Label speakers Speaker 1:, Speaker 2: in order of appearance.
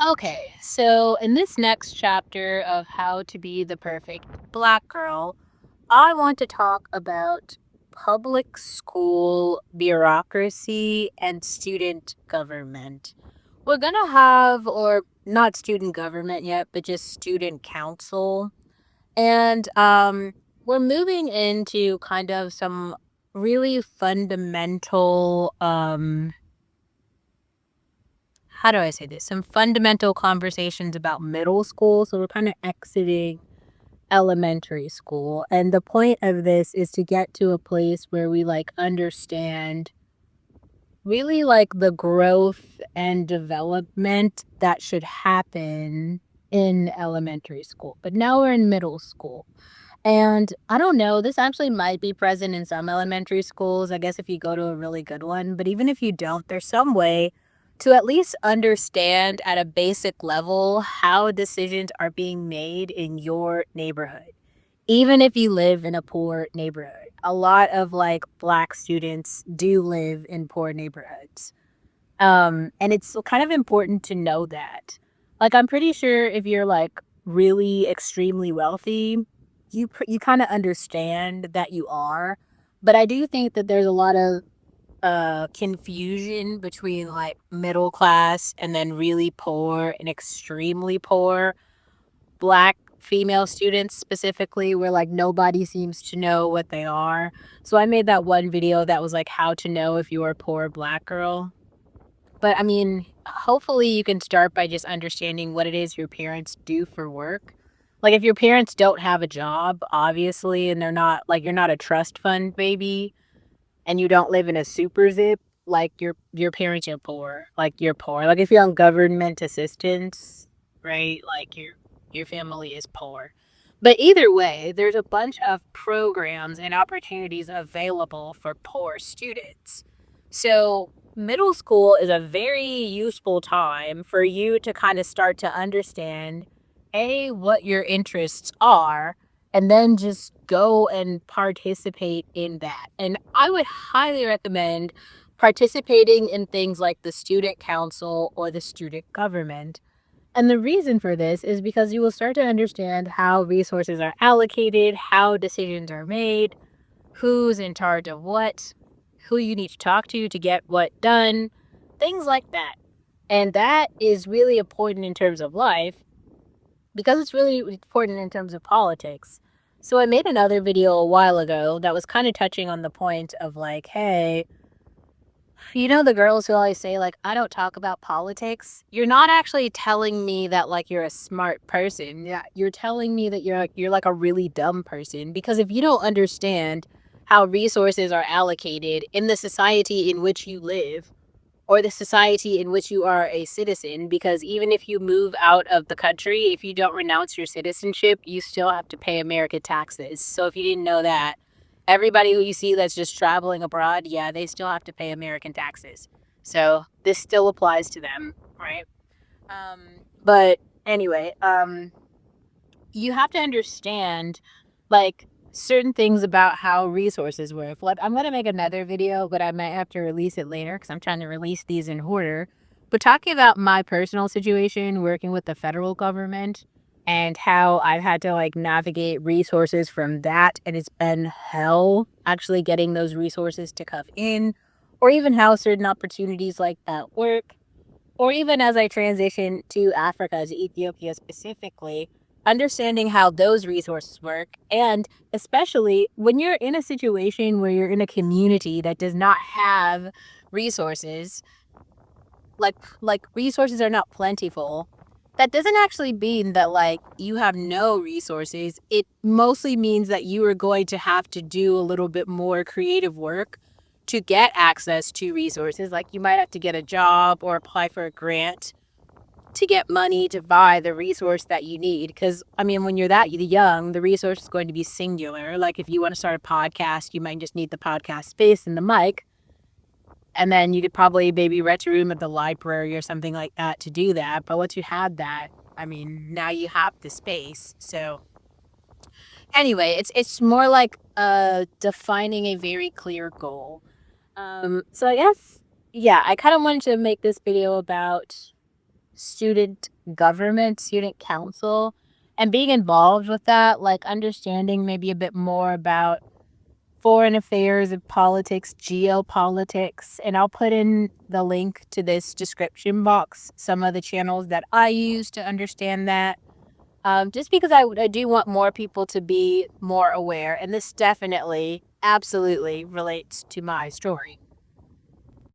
Speaker 1: Okay, so in this next chapter of how to be the perfect black girl, I want to talk about public school bureaucracy and student government. We're gonna have, or not student government yet, but just student council. And we're moving into kind of some really fundamental how do I say this? Some fundamental conversations about middle school. So we're kind of exiting elementary school. And the point of this is to get to a place where we like understand really like the growth and development that should happen in elementary school. But now we're in middle school. And I don't know, this actually might be present in some elementary schools, I guess if you go to a really good one, but even if you don't, there's some way to at least understand at a basic level how decisions are being made in your neighborhood. Even if you live in a poor neighborhood, a lot of like black students do live in poor neighborhoods. And it's kind of important to know that. Like, I'm pretty sure if you're like really extremely wealthy, you kind of understand that you are. But I do think that there's a lot of confusion between like middle class and then really poor and extremely poor black female students specifically, where like nobody seems to know what they are. So I made that one video that was like how to know if you're a poor black girl. But I mean, hopefully you can start by just understanding what it is your parents do for work. Like if your parents don't have a job, obviously, and they're not like you're not a trust fund baby and you don't live in a super zip, like your parents are poor. Like you're poor. Like if you're on government assistance, right? Like your family is poor. But either way, there's a bunch of programs and opportunities available for poor students. So, middle school is a very useful time for you to kind of start to understand A, what your interests are, and then just go and participate in that. And I would highly recommend participating in things like the student council or the student government. And the reason for this is because you will start to understand how resources are allocated, how decisions are made, who's in charge of what, who you need to talk to get what done, things like that. And that is really important in terms of life because it's really important in terms of politics. So I made another video a while ago that was kind of touching on the point of like, hey, you know the girls who always say like I don't talk about politics? You're not actually telling me that like you're a smart person. Yeah, you're telling me that you're like a really dumb person because if you don't understand how resources are allocated in the society in which you live or the society in which you are a citizen, because even if you move out of the country, if you don't renounce your citizenship, you still have to pay American taxes. So if you didn't know that, everybody who you see that's just traveling abroad, yeah, they still have to pay American taxes. So this still applies to them, right? Um, but anyway, you have to understand like certain things about how resources work. Like I'm gonna make another video, but I might have to release it later because I'm trying to release these in order. But talking about my personal situation working with the federal government and how I've had to like navigate resources from that, and it's been hell actually getting those resources to come in, or even how certain opportunities like that work or even as I transition to Africa, to Ethiopia specifically, understanding how those resources work. And especially when you're in a situation where you're in a community that does not have resources, like resources are not plentiful, that doesn't actually mean that like you have no resources. It mostly means that you are going to have to do a little bit more creative work to get access to resources. Like you might have to get a job or apply for a grant to get money to buy the resource that you need. Because, I mean, when you're that young, the resource is going to be singular. Like if you want to start a podcast, you might just need the podcast space and the mic. And then you could probably maybe rent a room at the library or something like that to do that. But once you had that, I mean, now you have the space. So anyway, it's more like defining a very clear goal. So I guess yeah, I kind of wanted to make this video about student government, student council, and being involved with that, like understanding maybe a bit more about foreign affairs and politics, geopolitics. And I'll put in the link to this description box, some of the channels that I use to understand that. Just because I do want more people to be more aware. And this definitely, absolutely relates to my story.